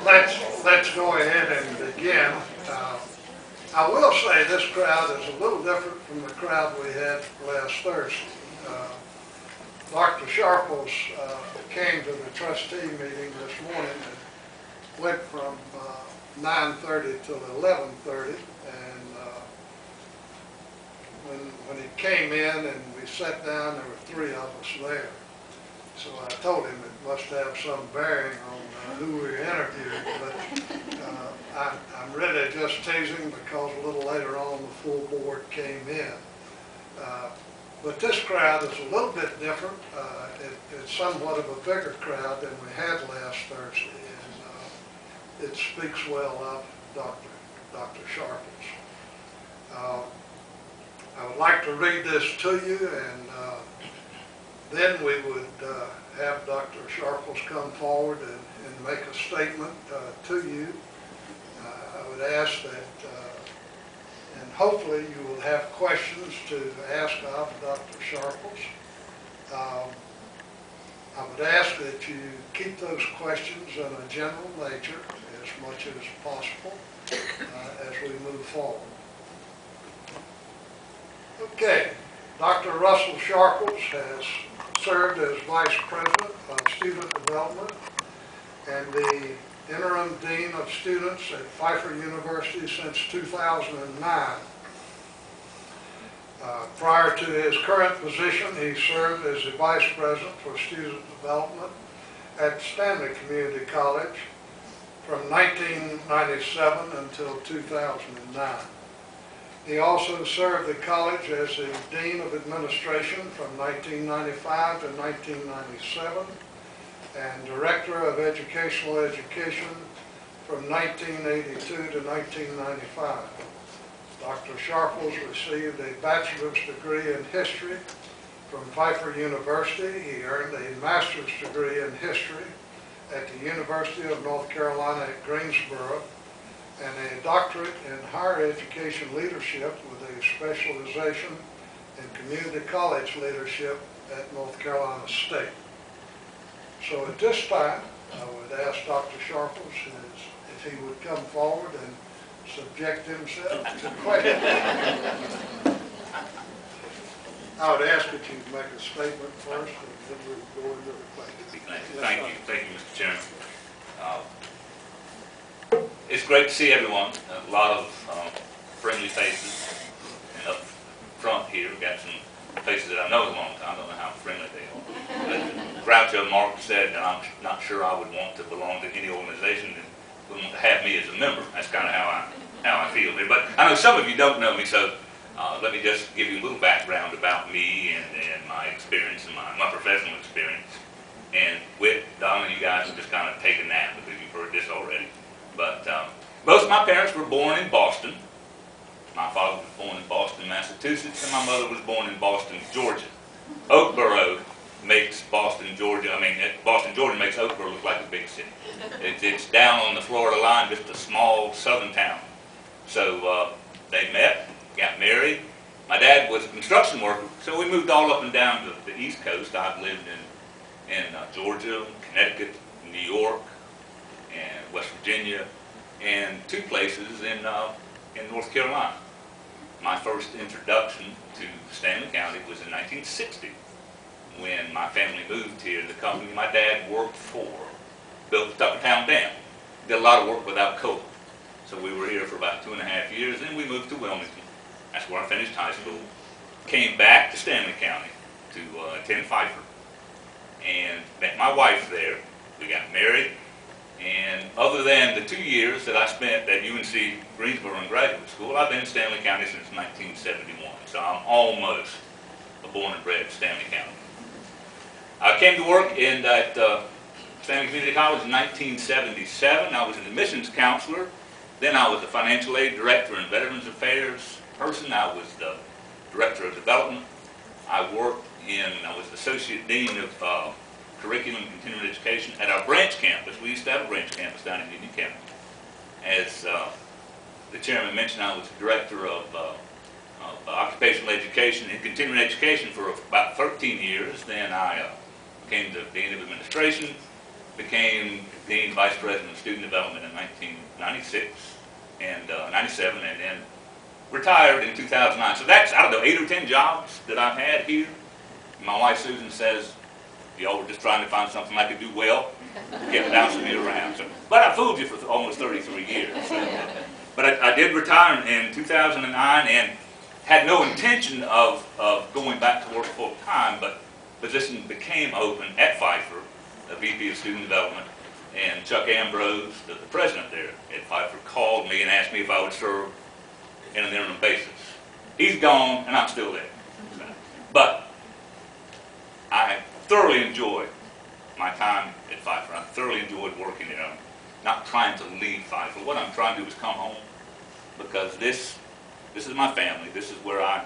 Let's go ahead and begin. I will say this crowd is a little different from the crowd we had last Thursday. Dr. Sharples came to the trustee meeting this morning and went from 9:30 till 11:30, and when he came in and we sat down, there were three of us there. So I told him it must have some bearing on who we interviewed, but I'm really just teasing because a little later on the full board came in. But this crowd is a little bit different. It's somewhat of a bigger crowd than we had last Thursday, and it speaks well of Dr. Sharples. I would like to read this to you, and then we would have Dr. Sharples come forward and make a statement to you. I would ask that, and hopefully you will have questions to ask of Dr. Sharples. I would ask that you keep those questions in a general nature as much as possible as we move forward. Okay, Dr. Russell Sharples has served as Vice President of Student Development and the Interim Dean of Students at Pfeiffer University since 2009. Prior to his current position, he served as the Vice President for Student Development at Stanley Community College from 1997 until 2009. He also served the college as the Dean of Administration from 1995 to 1997 and Director of Educational Education from 1982 to 1995. Dr. Sharples received a bachelor's degree in history from Pfeiffer University. He earned a master's degree in history at the University of North Carolina at Greensboro, and a doctorate in higher education leadership with a specialization in community college leadership at North Carolina State. So at this time, I would ask Dr. Sharples if he would come forward and subject himself to questions. I would ask that you make a statement first, and then we'll go into the questions. Thank you, Mr. Chairman. It's great to see everyone. A lot of friendly faces. And up front here, we've got some faces that I know a long time. I don't know how friendly they are. But Groucho Marx said that I'm not sure I would want to belong to any organization that would want to have me as a member. That's kind of how I feel. But I know some of you don't know me, so let me just give you a little background about me and my experience and my professional experience. And with Donna, you guys have just kind of taken that because you've heard this already. But both of my parents were born in Boston. My father was born in Boston, Massachusetts, and my mother was born in Boston, Georgia. Oakboro makes Boston, Georgia makes Oakboro look like a big city. It's down on the Florida line, just a small southern town. So they met, got married. My dad was a construction worker, so we moved all up and down to the East Coast. I've lived in Georgia, Connecticut, New York, and West Virginia, and two places in North Carolina. My first introduction to Stanley County was in 1960 when my family moved here. The company my dad worked for built the Tuckertown Dam. Did a lot of work without coal. So we were here for about 2.5 years, then we moved to Wilmington. That's where I finished high school. Came back to Stanley County to attend Pfeiffer and met my wife there. We got married. And other than the 2 years that I spent at UNC Greensboro in graduate school, I've been in Stanley County since 1971. So I'm almost a born and bred Stanley County. I came to work at Stanley Community College in 1977. I was an admissions counselor. Then I was a financial aid director and veterans affairs person. I was the director of development. I was associate dean of curriculum and continuing education at our branch campus. We used to have a branch campus down in Union County. As the chairman mentioned, I was director of occupational education and continuing education for about 13 years. Then I came to dean of administration, became Dean Vice President of Student Development in 1996 and 97, and then retired in 2009. So that's, I don't know, 8 or 10 jobs that I've had here. My wife Susan says, y'all were just trying to find something I could do well, kept bouncing me around. So, but I fooled you for almost 33 years. So. But I did retire in 2009 and had no intention of going back to work full time, but position became open at Pfeiffer, the VP of Student Development, and Chuck Ambrose, the president there at Pfeiffer, called me and asked me if I would serve in an interim basis. He's gone, and I'm still there. But I thoroughly enjoyed my time at Pfeiffer. I thoroughly enjoyed working there. I'm not trying to leave Pfeiffer. What I'm trying to do is come home, because this is my family. This is where my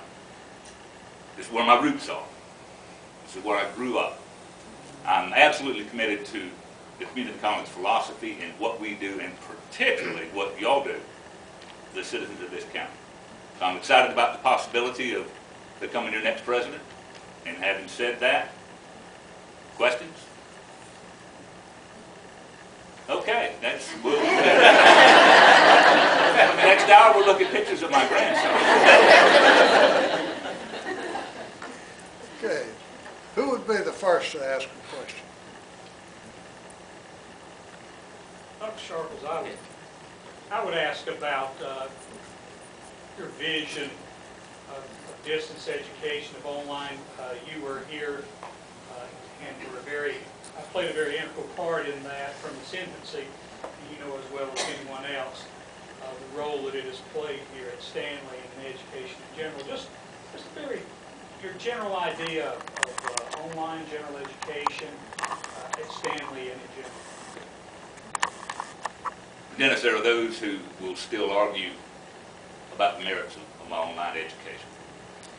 roots are. This is where I grew up. I'm absolutely committed to the community college philosophy and what we do, and particularly what y'all do, the citizens of this county. So I'm excited about the possibility of becoming your next president. And having said that, questions? Okay, that's we'll next hour we'll look at pictures of my grandson. Okay, who would be the first to ask a question? Dr. Sharples, I would ask about your vision of distance education, of online. You were here and played a very integral part in that from its infancy. You know as well as anyone else the role that it has played here at Stanley and in education in general. Just your general idea of online general education at Stanley and in general. Dennis, there are those who will still argue about the merits of my online education,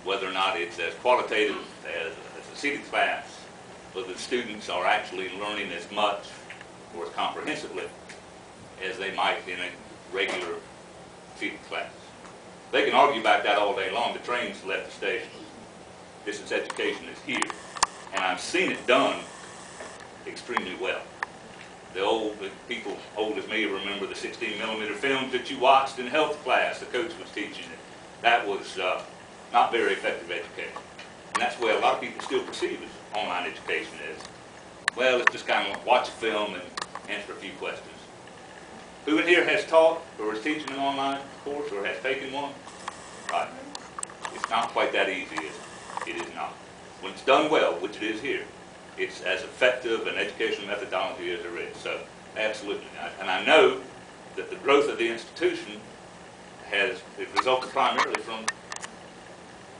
whether or not it's as qualitative as a seated class, whether the students are actually learning as much or as comprehensively as they might in a regular seated class. They can argue about that all day long. The train's left the station. Distance education is here, and I've seen it done extremely well. The people old as me remember the 16mm films that you watched in health class. The coach was teaching it. That was not very effective education. And that's where a lot of people still perceive as online education is. Well, it's just kind of watch a film and answer a few questions. Who in here has taught or is teaching an online course or has taken one? Right. It's not quite that easy, is it? It is not. When it's done well, which it is here, it's as effective an educational methodology as there is. So, absolutely. And I know that the growth of the institution has resulted primarily from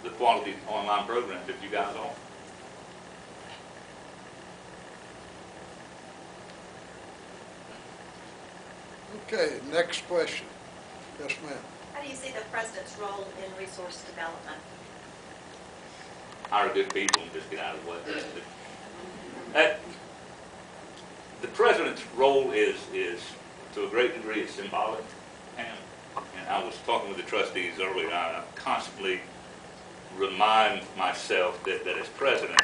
the quality online programs that you guys offer. Okay, next question. Yes, ma'am. How do you see the president's role in resource development? Hire good people and just get out of the way. The president's role is to a great degree is symbolic, and I was talking with the trustees earlier. I constantly remind myself that as president,